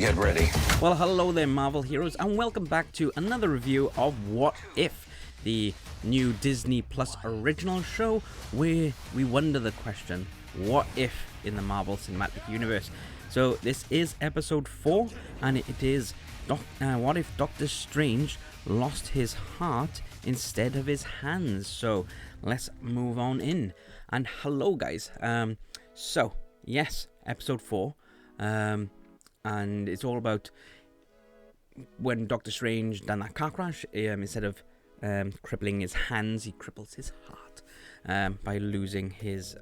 Get ready. Well, hello there, Marvel heroes, and welcome back to another review of What If, the new Disney Plus original show where we wonder the question, what if in the Marvel Cinematic Universe? So this is episode 4, and it is what if Doctor Strange lost his heart instead of his hands? So let's move on in. And hello, guys. So yes, episode 4, and it's all about when Doctor Strange done that car crash. Instead of crippling his hands, he cripples his heart by losing his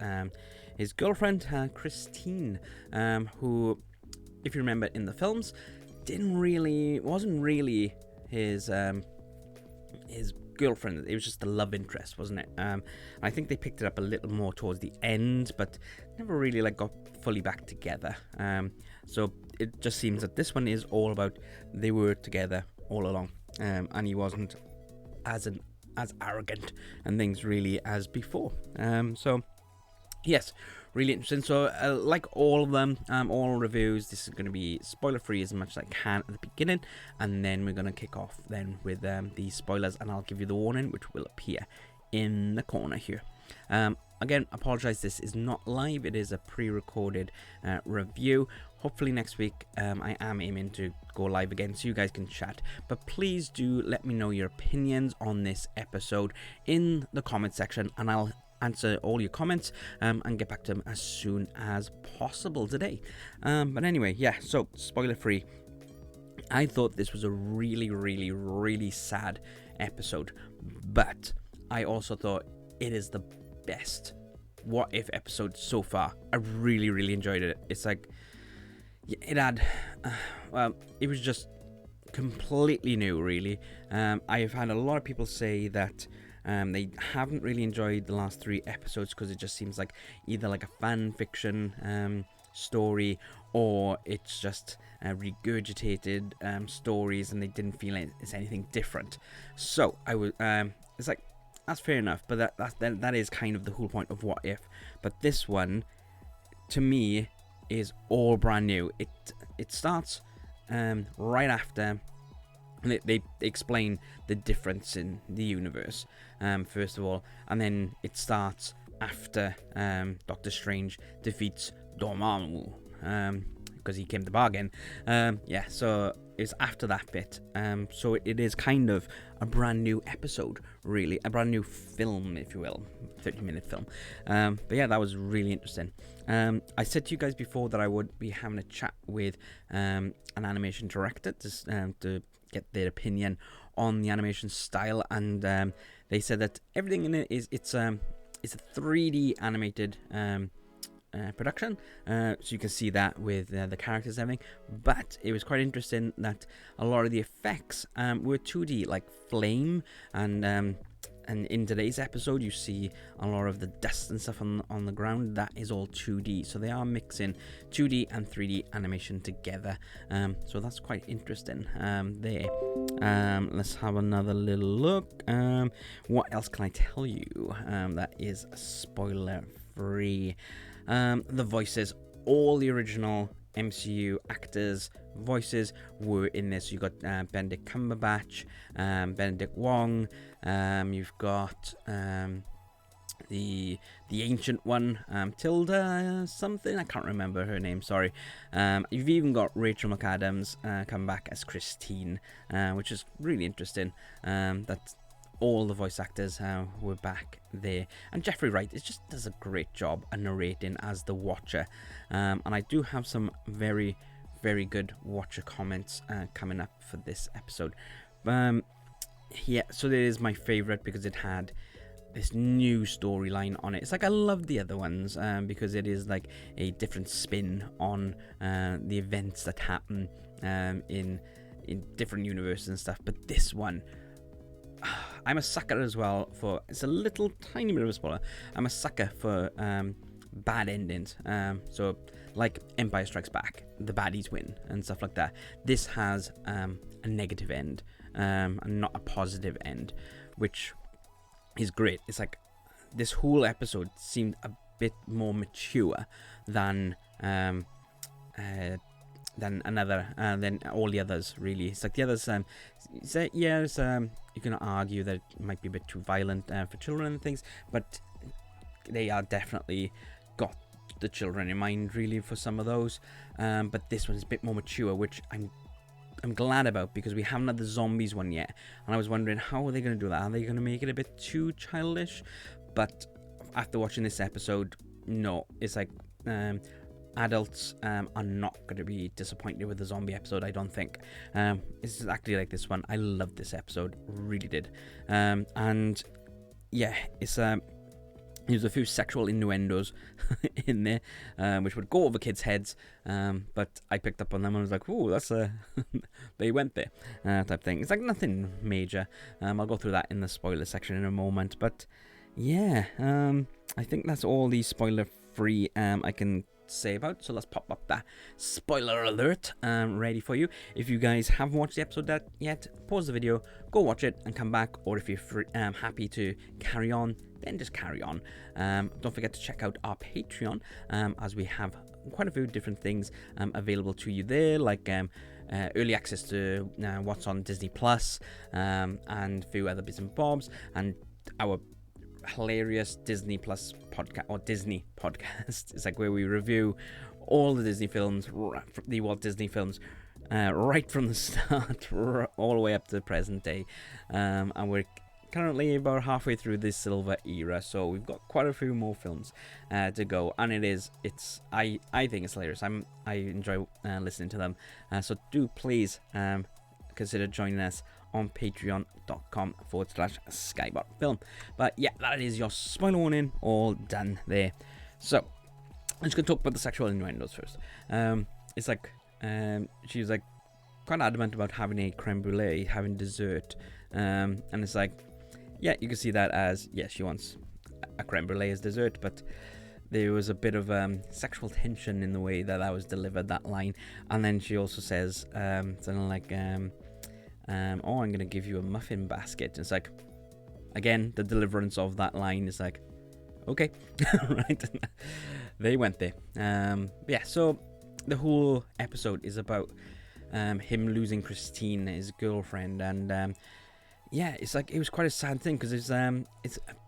girlfriend, Christine, who, if you remember in the films, wasn't really his girlfriend. It was just a love interest, wasn't it? I think they picked it up a little more towards the end, but never really got fully back together. So it just seems that this one is all about they were together all along, and he wasn't as arrogant and things really as before. So yes, really interesting. So like all of them, all reviews, this is going to be spoiler free as much as I can at the beginning, and then we're going to kick off then with the spoilers, and I'll give you the warning which will appear in the corner here. Again, apologize, this is not live, it is a pre-recorded review. Hopefully next week I am aiming to go live again so you guys can chat, but please do let me know your opinions on this episode in the comment section, and I'll answer all your comments and get back to them as soon as possible today. But anyway, yeah, so spoiler free, I thought this was a really sad episode, but I also thought it is the best What If episode so far. I really enjoyed it. It's like it had it was just completely new, really. I've had a lot of people say that they haven't really enjoyed the last 3 episodes because it just seems like either like a fan fiction story, or it's just regurgitated stories, and they didn't feel it's anything different. So I was it's like, that's fair enough, but that is kind of the whole point of What If. But this one, to me, is all brand new. It starts right after. And they explain the difference in the universe, first of all, and then it starts after Doctor Strange defeats Dormammu, because he came to bargain. Yeah, so it's after that bit. So it is kind of a brand new episode, really, a brand new film, if you will, 30-minute film. But yeah, that was really interesting. I said to you guys before that I would be having a chat with an animation director to get their opinion on the animation style, and they said that everything in it it's a 3D animated production, so you can see that with the characters and everything. But it was quite interesting that a lot of the effects were 2D, like flame, and in today's episode you see a lot of the dust and stuff on the ground. That is all 2D, so they are mixing 2D and 3D animation together. So that's quite interesting there. Let's have another little look. What else can I tell you that is spoiler free? The voices, all the original MCU actors' voices were in this. You got Benedict Cumberbatch, Benedict Wong. You've got the ancient one, Tilda something. I can't remember her name. Sorry. You've even got Rachel McAdams come back as Christine, which is really interesting. That all the voice actors were back there, and Jeffrey Wright just does a great job at narrating as the Watcher. And I do have some very good Watcher comments coming up for this episode. Yeah, so it is my favorite because it had this new storyline on it. It's like I love the other ones because it is like a different spin on the events that happen in different universes and stuff. But this one, I'm a sucker as well for, it's a little tiny bit of a spoiler, I'm a sucker for bad endings. So like Empire Strikes Back, the baddies win and stuff like that. This has a negative end and not a positive end, which is great. It's like this whole episode seemed a bit more mature than than all the others. Really, it's like the others. You can argue that it might be a bit too violent for children and things, but they are definitely got the children in mind, really, for some of those. But this one's a bit more mature, which I'm glad about, because we haven't had the zombies one yet, and I was wondering how are they going to do that. Are they going to make it a bit too childish? But after watching this episode, no, it's like adults are not going to be disappointed with the zombie episode, I don't think. It's exactly like this one. I loved this episode, really did. And yeah, there's a few sexual innuendos in there, which would go over kids' heads, but I picked up on them and was like, ooh, that's they went there, type thing. It's like nothing major. I'll go through that in the spoiler section in a moment, but yeah, I think that's all the spoiler-free I can say about. So let's pop up that spoiler alert ready for you. If you guys haven't watched the episode yet, pause the video, go watch it and come back, or if you're happy to carry on, then just carry on. Don't forget to check out our Patreon, as we have quite a few different things available to you there, like early access to what's on Disney Plus, and a few other bits and bobs, and our hilarious Disney Plus podcast, or Disney podcast. It's like where we review all the Disney films, the Walt Disney films, right from the start all the way up to the present day, and we're currently about halfway through this silver era, so we've got quite a few more films to go, and I think it's hilarious. I enjoy listening to them, so do please consider joining us on patreon.com/Skybot film. But yeah, that is your spoiler warning all done there. So I'm just gonna talk about the sexual innuendos first. It's like she was like quite adamant about having a creme brulee, having dessert, and it's like, yeah, you can see that as, yes, she wants a creme brulee as dessert, but there was a bit of sexual tension in the way that was delivered, that line. And then she also says something like, oh, I'm going to give you a muffin basket. And it's like, again, the deliverance of that line is like, okay, right? They went there. Yeah, so the whole episode is about him losing Christine, his girlfriend, and yeah, it's like, it was quite a sad thing, because it's a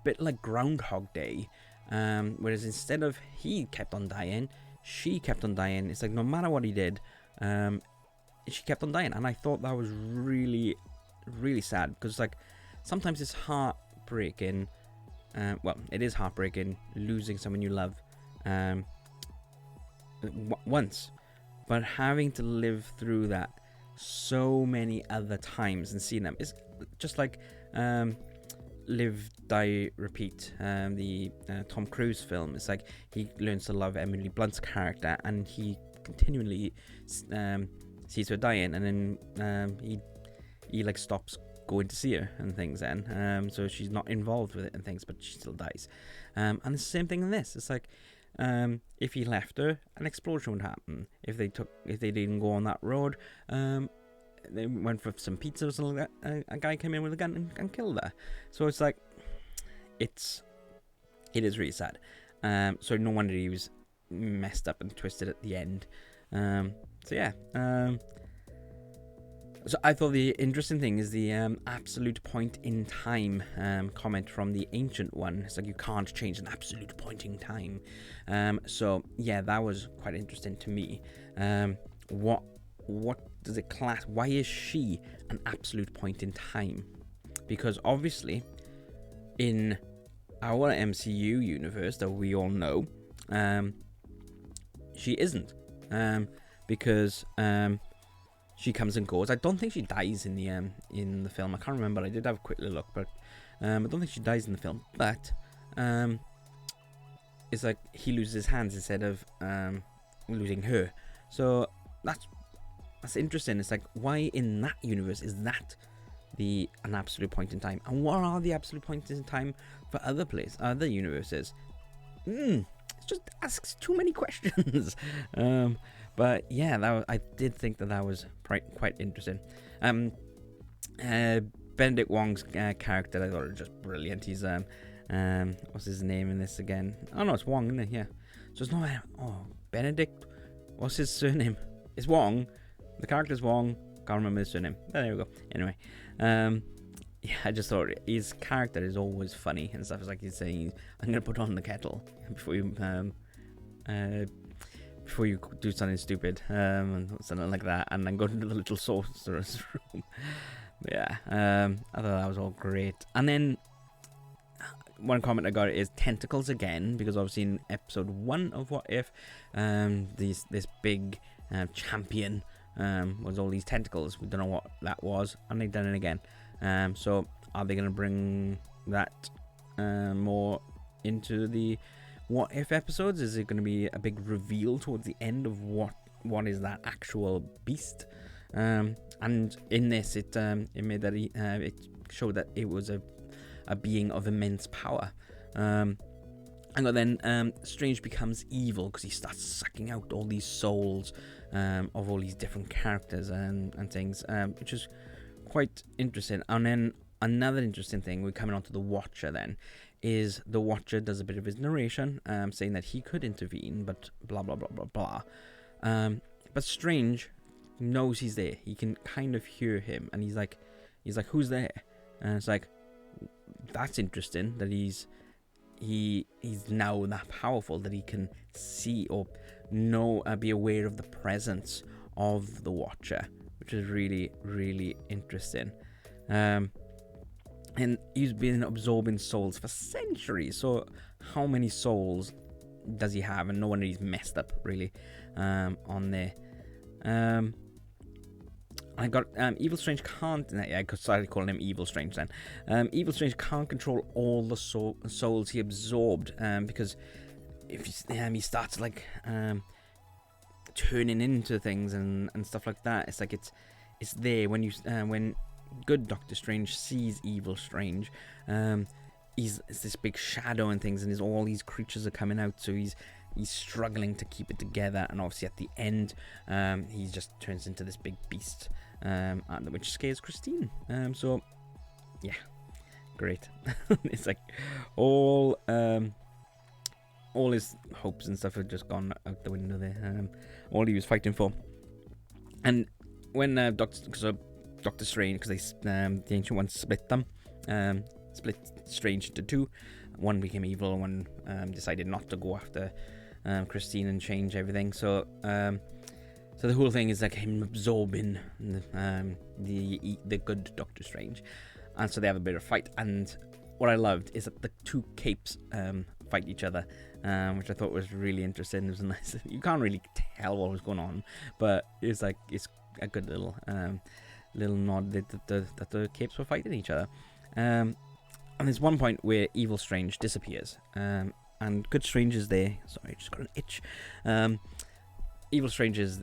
bit like Groundhog Day, whereas instead of he kept on dying, she kept on dying. It's like no matter what he did, she kept on dying, and I thought that was really, really sad, because like sometimes it's heartbreaking. Well, it is heartbreaking losing someone you love once, but having to live through that so many other times and seeing them is just like Live, Die, Repeat, the Tom Cruise film. It's like he learns to love Emily Blunt's character, and he continually sees her dying, and then he like stops going to see her and things then, so she's not involved with it and things, but she still dies. And it's the same thing in this. It's like, if he left her, an explosion would happen. If they didn't go on that road, they went for some pizza or something like that, a guy came in with a gun and killed her. So it's like, it is really sad. So no wonder he was messed up and twisted at the end. So yeah, so I thought the interesting thing is the absolute point in time comment from the Ancient One. It's like, you can't change an absolute point in time. So yeah, that was quite interesting to me. What does it class? Why is she an absolute point in time? Because obviously, in our MCU universe that we all know, she isn't. Because she comes and goes. I don't think she dies in the film. I can't remember. I did have a quick little look, but I don't think she dies in the film. But it's like he loses his hands instead of losing her. So that's interesting. It's like, why in that universe is that an absolute point in time? And what are the absolute points in time for other universes? It just asks too many questions. But yeah, I did think that was quite interesting. Benedict Wong's character, I thought was just brilliant. He's what's his name in this again? Oh no, it's Wong, isn't it? Yeah. So it's not Benedict. What's his surname? it's Wong. The character's Wong. Can't remember his surname. There we go. Anyway, yeah, I just thought his character is always funny and stuff. It's like he's saying, "I'm gonna put on the kettle before you do something stupid," and something like that, and then go to the little sorcerer's room. Yeah, I thought that was all great. And then one comment I got is tentacles again, because obviously in episode 1 of What If, this big champion was all these tentacles. We don't know what that was, and they've done it again. So are they going to bring that more into the What If episodes? Is it going to be a big reveal towards the end of what is that actual beast? And in this, it made that it showed that it was a being of immense power. And then Strange becomes evil because he starts sucking out all these souls of all these different characters and things, which is quite interesting. And then another interesting thing, we're coming on to the Watcher then, is the Watcher does a bit of his narration, saying that he could intervene, but blah, blah, blah, blah, blah. But Strange knows he's there. He can kind of hear him, and he's like, who's there? And it's like, that's interesting that he's now that powerful that he can see or know, be aware of the presence of the Watcher, which is really, really interesting. And he's been absorbing souls for centuries. So how many souls does he have? And no wonder he's messed up really on there. I got Evil Strange can't. I started calling him Evil Strange then. Evil Strange can't control all the souls he absorbed, because if he starts like turning into things and stuff like that. It's like it's there when when good Doctor Strange sees Evil Strange. It's this big shadow and things, and all these creatures are coming out. So he's struggling to keep it together, and obviously at the end, he just turns into this big beast. Which scares Christine. So yeah, great. It's like all his hopes and stuff have just gone out the window there. All he was fighting for. And when Doctor Strange, because the Ancient Ones split them, split Strange into two. One became evil, one decided not to go after Christine and change everything. So the whole thing is like him absorbing the good Doctor Strange, and so they have a bit of fight. And what I loved is that the two capes fight each other, which I thought was really interesting. It was nice. You can't really tell what was going on, but it's a good little nod that the capes were fighting each other. And there's one point where Evil Strange disappears, and Good Strange is there. Sorry, I just got an itch. Evil Strange is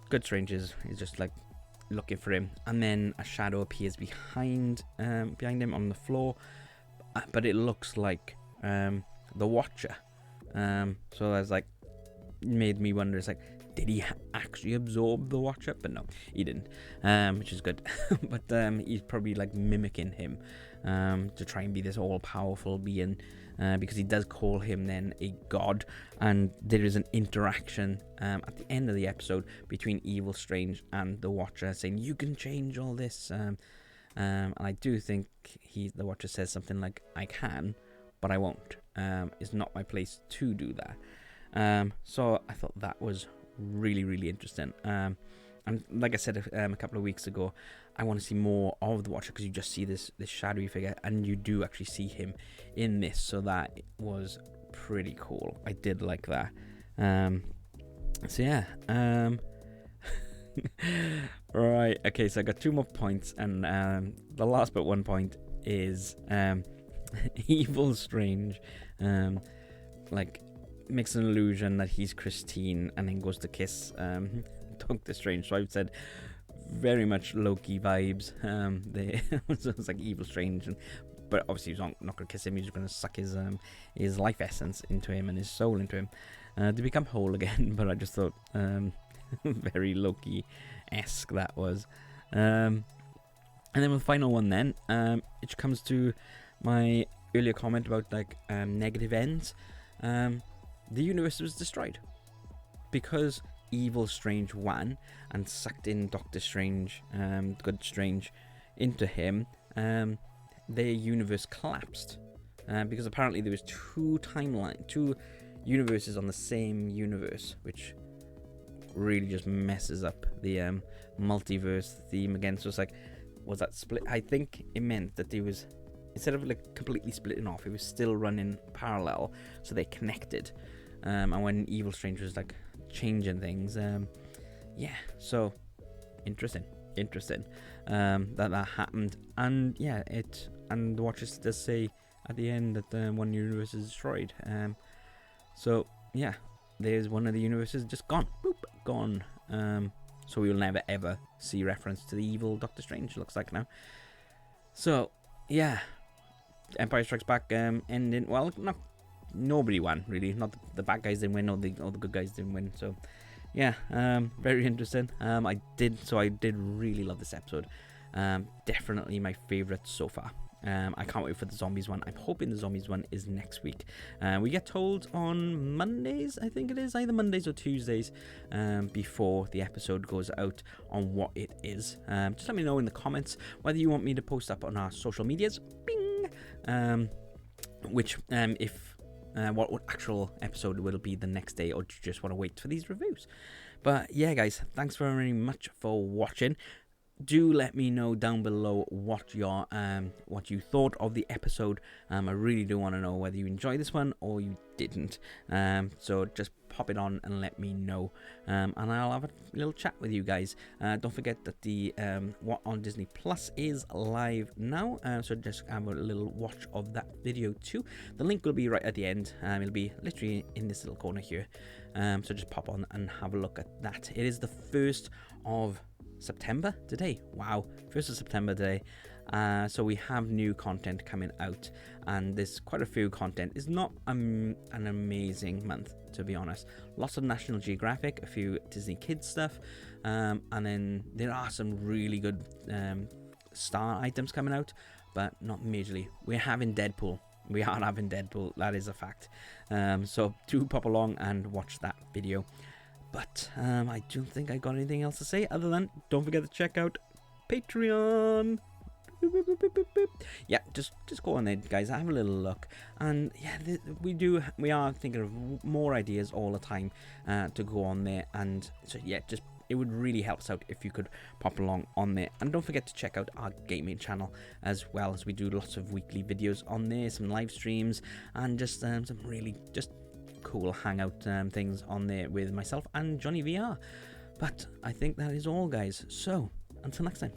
Good Strange is just like looking for him, and then a shadow appears behind him on the floor, but it looks like the Watcher. So that's like made me wonder. It's like, did he actually absorb the Watcher? But no, he didn't, which is good. But he's probably like mimicking him to try and be this all-powerful being. Because he does call him then a god, and there is an interaction at the end of the episode between Evil Strange and the Watcher, saying you can change all this, and I do think the Watcher says something like, I can, but I won't. It's not my place to do that. So I thought that was really, really interesting. And like I said a couple of weeks ago, I want to see more of the Watcher, because you just see this shadowy figure, and you do actually see him in this. So that was pretty cool. I did like that. So yeah. Right. Okay. So I got 2 more points, and the last but one point is Evil Strange, like makes an illusion that he's Christine, and then goes to kiss Doctor Strange. So I said very much Loki vibes. So it's like Evil Strange, but obviously he's not going to kiss him. He's just going to suck his life essence into him and his soul into him to become whole again. But I just thought very Loki-esque that was. And then the final one then, it comes to my earlier comment about like negative ends. The universe was destroyed because Evil Strange 1 and sucked in Doctor Strange, Good Strange, into him, their universe collapsed. Because apparently there was two universes on the same universe, which really just messes up the multiverse theme again. So it's like, was that split? I think it meant that there was, instead of like completely splitting off, it was still running parallel, so they connected. And when Evil Strange was like changing things, yeah, so interesting that happened. And yeah, and the Watchers does say at the end that one universe is destroyed. So yeah, there's one of the universes just gone. Boop, gone. So we will never ever see reference to the evil Doctor Strange, looks like now. So yeah, Empire Strikes Back ending, well, nobody won really. Not the bad guys didn't win, or the good guys didn't win. So yeah, very interesting. I did really love this episode. Definitely my favorite so far. I can't wait for the zombies one. I'm hoping the zombies one is next week. We get told on Mondays, I think it is, either Mondays or Tuesdays, before the episode goes out, on what it is. Just let me know in the comments whether you want me to post up on our social medias. Bing! What actual episode will be the next day, or do you just want to wait for these reviews? But yeah, guys, thanks very much for watching. Do let me know down below what you thought of the episode. I really do want to know whether you enjoyed this one or you didn't. So just pop it on and let me know, and I'll have a little chat with you guys. Don't forget that the What on Disney Plus is live now, so just have a little watch of that video too. The link will be right at the end. It'll be literally in this little corner here, so just pop on and have a look at that. It is the 1st of September today. Wow, 1st of September today. So we have new content coming out, and there's quite a few content. It's not an amazing month, to be honest. Lots of National Geographic, a few Disney Kids stuff, and then there are some really good star items coming out, but not majorly. We're having Deadpool. We are having Deadpool, that is a fact. So do pop along and watch that video. But I don't think I got anything else to say other than don't forget to check out Patreon. Yeah, just go on there, guys. Have a little look, and yeah, we are thinking of more ideas all the time to go on there, and so yeah, just it would really help us out if you could pop along on there. And don't forget to check out our gaming channel as well, as we do lots of weekly videos on there, some live streams, and just some really just cool hangout things on there with myself and Johnny VR. But I think that is all, guys. So until next time.